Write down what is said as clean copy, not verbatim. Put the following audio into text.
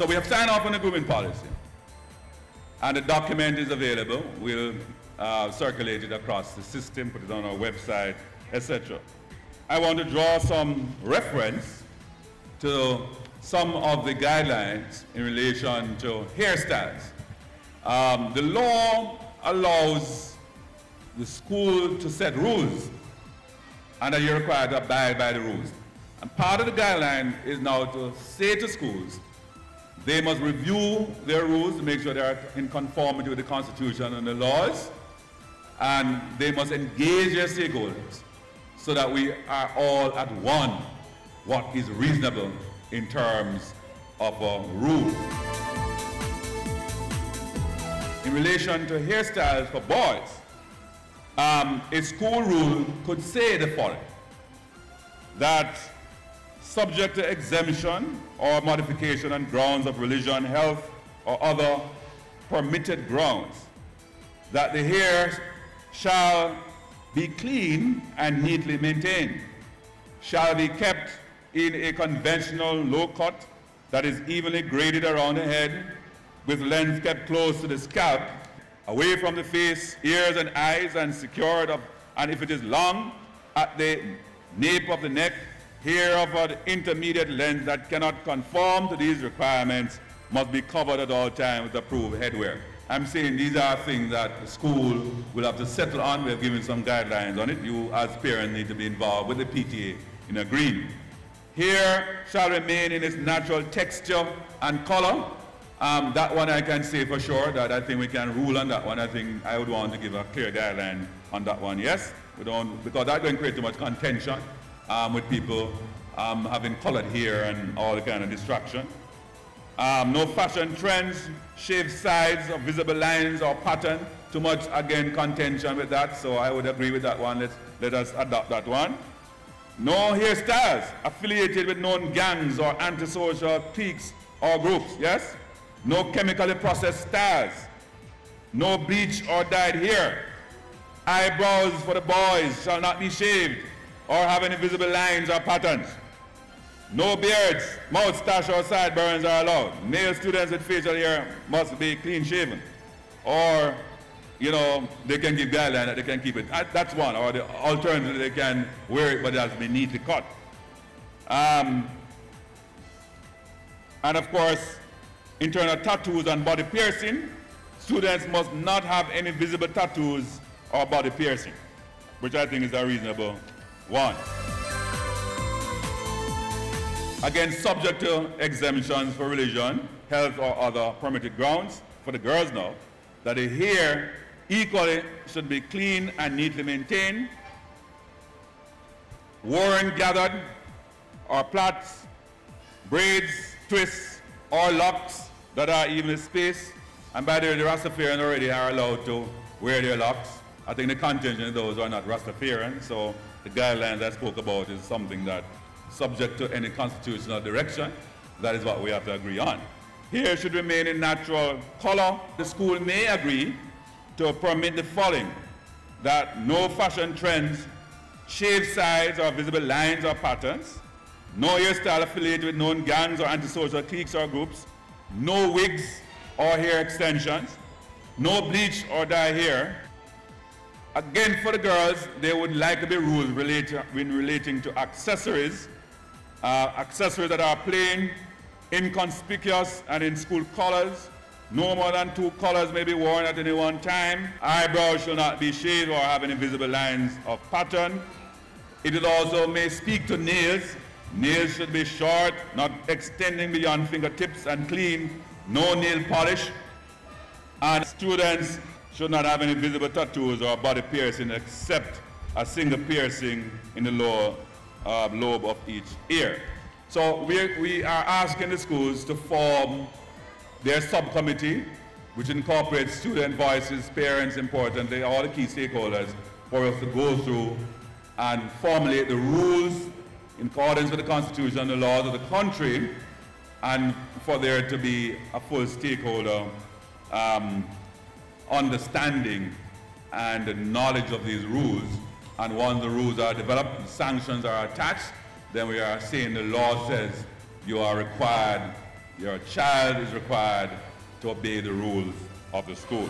So we have signed off on the grooming policy, and the document is available. We'll circulate it across the system, put it on our website, etc. I want to draw some reference to some of the guidelines in relation to hairstyles. The law allows the school to set rules, and that you're required to abide by the rules. And part of the guideline is now to say to schools, they must review their rules to make sure they are in conformity with the Constitution and the laws, and they must engage their stakeholders so that we are all at one what is reasonable in terms of a rule. In relation to hairstyles for boys, a school rule could say the following, that subject to exemption or modification on grounds of religion, health, or other permitted grounds, that the hair shall be clean and neatly maintained, shall be kept in a conventional low cut that is evenly graded around the head, with length kept close to the scalp, away from the face, ears, and eyes, and secured of, and if it is long, at the nape of the neck, hair of an intermediate length that cannot conform to these requirements must be covered at all times with approved headwear. I'm saying these are things that the school will have to settle on. We're giving some guidelines on it. You as parents need to be involved with the PTA in agreeing. Hair shall remain in its natural texture and color. That one I can say for sure that I think we can rule on that one. I think I would want to give a clear guideline on that one. Yes, we don't, because that's going to create too much contention with people having colored hair and all the kind of distraction. No fashion trends, shaved sides or visible lines or pattern. Too much, again, contention with that, so I would agree with that one. Let us adopt that one. No hairstyles affiliated with known gangs or antisocial cliques or groups, yes? No chemically processed styles. No bleach or dyed hair. Eyebrows for the boys shall not be shaved or have any visible lines or patterns. No beards, moustache or sideburns are allowed. Male students with facial hair must be clean shaven. Or, you know, they can give guidelines that they can keep it. That's one. Or the alternative, they can wear it but it has to be neatly cut. And of course, internal tattoos and body piercing. Students must not have any visible tattoos or body piercing, which I think is a reasonable one. Again, subject to exemptions for religion, health, or other permitted grounds. For the girls now, that the hair equally should be clean and neatly maintained, worn, gathered, or plaits, braids, twists, or locks that are evenly spaced. And by the way, the Rastafarians already are allowed to wear their locks. I think the contingent of those are not Rastafarian, so the guidelines I spoke about is something that, subject to any constitutional direction, that is what we have to agree on. Hair should remain in natural color. The school may agree to permit the following, that no fashion trends, shaved sides or visible lines or patterns, no hairstyle affiliated with known gangs or antisocial cliques or groups, no wigs or hair extensions, no bleach or dye hair. Again, for the girls, there would likely be rules relating to accessories, accessories that are plain, inconspicuous, and in school colors. No more than 2 colors may be worn at any one time. Eyebrows shall not be shaved or have any visible lines of pattern. It also may speak to nails. Nails should be short, not extending beyond fingertips, and clean. No nail polish. And students should not have any visible tattoos or body piercing except a single piercing in the lower lobe of each ear. So we are asking the schools to form their subcommittee, which incorporates student voices, parents, importantly, all the key stakeholders, for us to go through and formulate the rules in accordance with the Constitution and the laws of the country, and for there to be a full stakeholder understanding and the knowledge of these rules. And once the rules are developed, sanctions are attached, then we are saying the law says you are required, your child is required to obey the rules of the school.